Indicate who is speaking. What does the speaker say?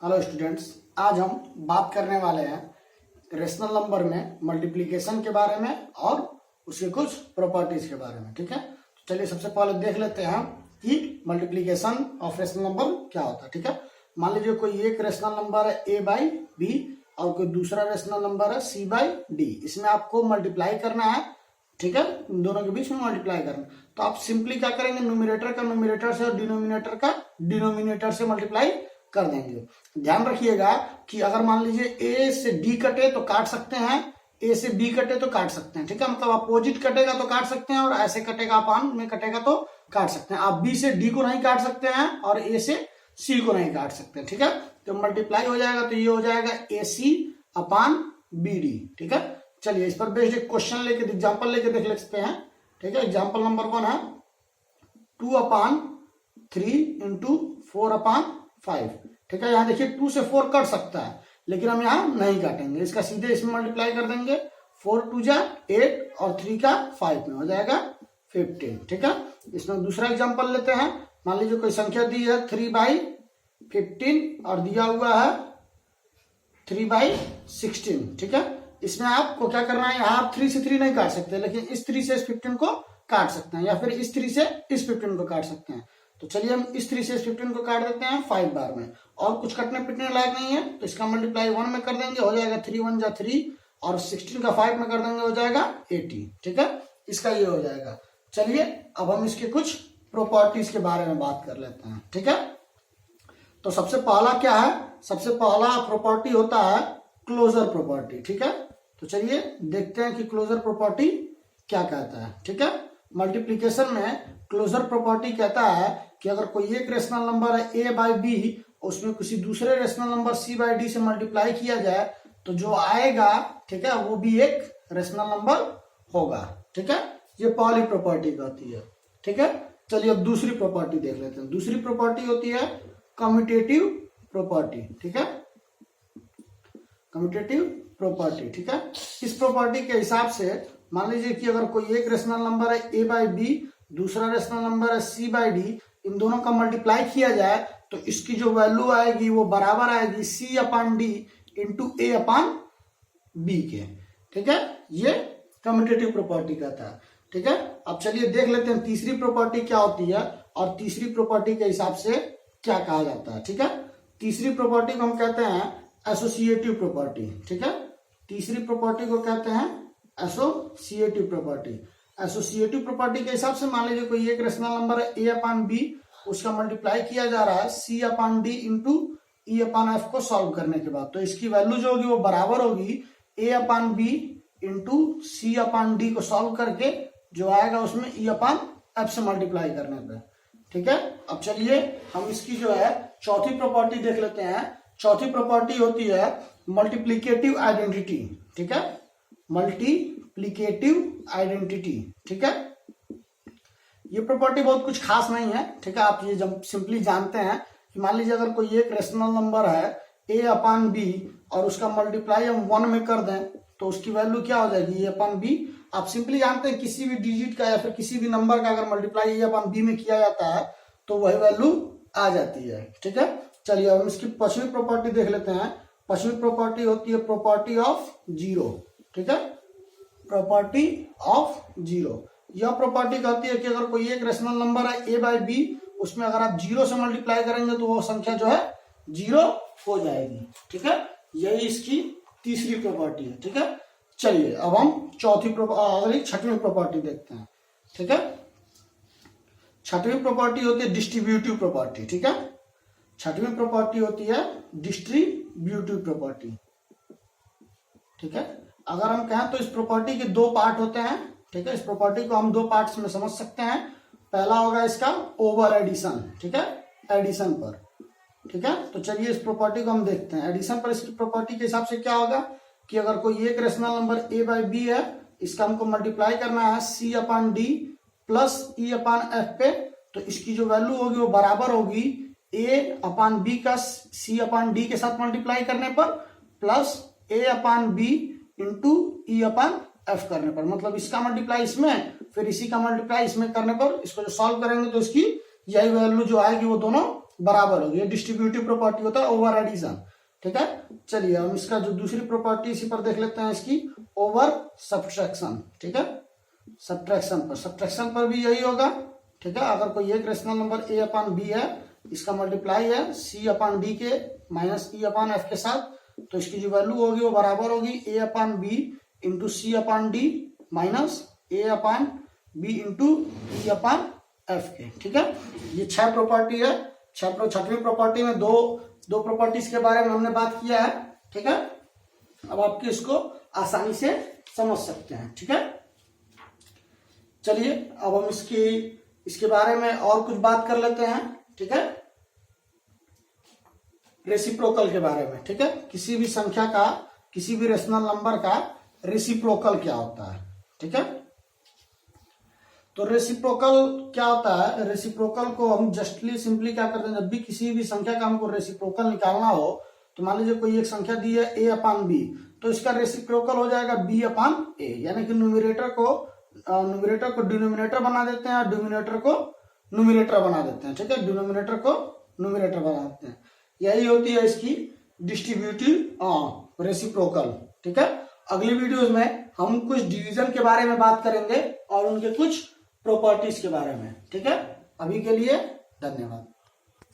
Speaker 1: Hello students, आज हम बात करने वाले हैं रेशनल नंबर में मल्टीप्लिकेशन के बारे में और उसके कुछ प्रॉपर्टीज के बारे में। ठीक है, तो चलिए सबसे पहले देख लेते हैं कि मल्टीप्लिकेशन ऑफ रेशनल नंबर क्या होता है। ठीक है, मान लीजिए कोई एक रेशनल नंबर है a बाई बी और कोई दूसरा रेशनल नंबर है c बाई डी। इसमें आपको मल्टीप्लाई करना है। ठीक है, इन दोनों के बीच में मल्टीप्लाई करना। तो आप सिंपली क्या करेंगे, न्यूमरेटर का न्यूमरेटर से और डिनोमिनेटर का डिनोमिनेटर से मल्टीप्लाई कर देंगे। ध्यान रखिएगा कि अगर मान लीजिए a से d कटे तो काट सकते हैं, a से b कटे तो काट सकते हैं। ठीक है, मतलब अपोजिट कटेगा तो काट सकते हैं और ऐसे कटेगा अपान में कटेगा तो काट सकते हैं। आप b से d को नहीं काट सकते हैं और a से c को नहीं काट सकते हैं। ठीक है, तो मल्टीप्लाई हो जाएगा तो ये हो जाएगा AC अपान BD। ठीक है, चलिए इस पर बेस्ड एक क्वेश्चन लेके एग्जाम्पल लेके देख लेते हैं। ठीक है, एग्जाम्पल नंबर 1 है 2/3 इंटू 4/5। ठीक है, यहाँ देखिए 2 से 4 कट सकता है लेकिन हम यहाँ नहीं काटेंगे, इसका सीधे इसमें मल्टीप्लाई कर देंगे। 4 2 जा 8 और 3 का 5 में हो जाएगा 15। ठीक है, इसमें दूसरा एग्जाम्पल लेते हैं। मान लीजिए कोई संख्या दी है 3/15 और दिया हुआ है 3/16। ठीक है, इसमें आपको क्या करना है, यहाँ आप 3 से 3 नहीं काट सकते लेकिन इस 3 से इस 15 को काट सकते हैं या फिर इस 3 से इस 15 को काट सकते हैं। तो चलिए हम इस 3 से इस 15 को काट देते हैं 5 बार में, और कुछ कटने पिटने लायक नहीं है तो इसका मल्टीप्लाई 1 में कर देंगे, हो जाएगा 3 1 जा 3 और 16 का 5 में कर देंगे, हो जाएगा 80। ठीक है, इसका ये हो जाएगा। चलिए अब हम इसके कुछ प्रॉपर्टीज के बारे में बात कर लेते हैं। ठीक है, तो सबसे पहला क्या है, सबसे पहला प्रॉपर्टी होता है क्लोजर प्रॉपर्टी। ठीक है, तो चलिए देखते हैं कि क्लोजर प्रॉपर्टी क्या कहता है। ठीक है, मल्टीप्लिकेशन में क्लोजर प्रॉपर्टी कहता है कि अगर कोई एक रेशनल नंबर है a बाई बी, उसमें किसी दूसरे rational number c by D से मल्टीप्लाई किया जाए तो जो आएगा, ठीक है, वो भी एक रेशनल नंबर होगा। ठीक है, ये पहली प्रॉपर्टी कहती है। ठीक है, चलिए अब दूसरी प्रॉपर्टी देख लेते हैं। दूसरी प्रॉपर्टी होती है कम्यूटेटिव प्रॉपर्टी। ठीक है, कम्यूटेटिव प्रॉपर्टी। ठीक है, इस प्रॉपर्टी के हिसाब से मान लीजिए कि अगर कोई एक रेशनल नंबर है a बाई बी, दूसरा रेशनल नंबर है c बाई डी, इन दोनों का मल्टीप्लाई किया जाए तो इसकी जो वैल्यू आएगी वो बराबर आएगी c upon D into a upon B के। ठीक है, ये कम्यूटेटिव प्रॉपर्टी कहता है। ठीक है, अब चलिए देख लेते हैं तीसरी प्रॉपर्टी क्या होती है और तीसरी प्रॉपर्टी के हिसाब से क्या कहा जाता है। ठीक है, तीसरी प्रॉपर्टी को हम कहते हैं एसोसिएटिव प्रॉपर्टी। ठीक है, तीसरी प्रॉपर्टी को कहते हैं एसोसिएटिव प्रॉपर्टी। एसोसिएटिव प्रॉपर्टी के हिसाब से मान लीजिए कोई एक रेशनल नंबर है a अपान बी, उसका मल्टीप्लाई किया जा रहा है c upon D into E upon F को सॉल्व करने के बाद, तो इसकी वैल्यू जो होगी वो बराबर होगी a upon B into C upon D को सॉल्व करके जो आएगा उसमें ई अपान एफ से मल्टीप्लाई करने पे। ठीक है, अब चलिए हम इसकी जो है चौथी प्रॉपर्टी देख लेते हैं। चौथी प्रॉपर्टी होती है मल्टीप्लिकेटिव आइडेंटिटी। ठीक है, मल्टीप्लिकेटिव आइडेंटिटी। ठीक है, ये प्रॉपर्टी बहुत कुछ खास नहीं है। ठीक है, आप ये जब सिंपली जानते हैं कि मान लीजिए अगर कोई एक रेशनल नंबर है a अपान बी और उसका मल्टीप्लाई हम 1 में कर दें तो उसकी वैल्यू क्या हो जाएगी, a अपान बी। आप सिंपली जानते हैं किसी भी डिजिट का या फिर किसी भी नंबर का अगर मल्टीप्लाई a अपान बी में किया जाता है तो वही वैल्यू आ जाती है। ठीक है, चलिए अब हम इसकी पांचवी प्रॉपर्टी देख लेते हैं। पांचवी प्रॉपर्टी होती है प्रॉपर्टी ऑफ जीरो। ठीक है, प्रॉपर्टी ऑफ जीरो। यह प्रॉपर्टी कहती है कि अगर कोई एक रेशनल नंबर है a बाई बी, उसमें अगर आप 0 से मल्टीप्लाई करेंगे तो वो संख्या जो है 0 हो जाएगी। ठीक है, यही इसकी तीसरी प्रॉपर्टी है। ठीक है, चलिए अब हम छठवीं प्रॉपर्टी देखते हैं। ठीक है, छठवीं प्रॉपर्टी होती है डिस्ट्रीब्यूटिव प्रॉपर्टी। ठीक है, छठवीं प्रॉपर्टी होती है डिस्ट्रीब्यूटिव प्रॉपर्टी। ठीक है, अगर हम कहें तो इस प्रॉपर्टी के 2 पार्ट होते हैं। ठीक है, इस प्रॉपर्टी को हम 2 पार्ट्स में समझ सकते हैं। पहला होगा इसका ओवर एडिशन। ठीक है, एडिशन पर। ठीक है, तो चलिए इस प्रॉपर्टी को हम देखते हैं। एडिशन पर इसकी प्रॉपर्टी के हिसाब से क्या होगा कि अगर कोई एक rational number a by B है, इसका हमको मल्टीप्लाई करना है c upon D plus E upon F पे, तो इसकी जो वैल्यू होगी वो बराबर होगी a अपान बी का c अपान डी के साथ मल्टीप्लाई करने पर plus a upon B into E upon F करने पर। मतलब इसका मल्टीप्लाई इसमें फिर इसी का मल्टीप्लाई इसमें करने पर इसको जो सॉल्व करेंगे तो इसकी यही वैल्यू जो आएगी वो दोनों बराबर होगी। ये डिस्ट्रीब्यूटिव प्रॉपर्टी होता है ओवर एडिशन, ठीक है। चलिए हम इसका जो दूसरी प्रॉपर्टी इसी पर देख लेते हैं, इसकी ओवर सब्ट्रैक्शन, ठीक है। सब्ट्रैक्शन पर भी यही होगा, ठीक है। अगर कोई एक rational number a upon B है, इसका मल्टीप्लाई है c अपान डी के माइनस e अपान एफ के साथ, तो इसकी जो वैल्यू होगी वो बराबर होगी a upon B into C upon D minus a upon B into E upon F के, ठीक है। ये 6 प्रॉपर्टी है। 6वीं प्रॉपर्टी में दो प्रॉपर्टीज के बारे में हमने बात किया है, ठीक है। अब आपके इसको आसानी से समझ सकते हैं, ठीक है। चलिए अब हम इसके बारे में और कुछ बात कर लेते हैं, ठीक है। रेसिप्रोकल के बारे में, ठीक है। किसी भी संख्या का, किसी भी रेशनल नंबर का रेसिप्रोकल क्या होता है, ठीक है। तो रेसिप्रोकल क्या होता है? रेसिप्रोकल को हम जस्टली सिंपली क्या करते हैं, जब भी किसी भी संख्या का हमको रेसिप्रोकल निकालना हो, तो मान लीजिए कोई एक संख्या दी है a अपान बी, तो इसका रेसिप्रोकल हो जाएगा b अपान a, यानी कि न्यूमरेटर को डिनोमिनेटर बना देते हैं और डिनोमिनेटर को न्यूमरेटर बना देते हैं, ठीक है। डिनोमिनेटर को न्यूमरेटर बना देते हैं। यही होती है इसकी डिस्ट्रीब्यूटिव रेसिप्रोकल, ठीक है। अगली वीडियोस में हम कुछ डिवीजन के बारे में बात करेंगे और उनके कुछ प्रॉपर्टीज के बारे में, ठीक है। अभी के लिए धन्यवाद।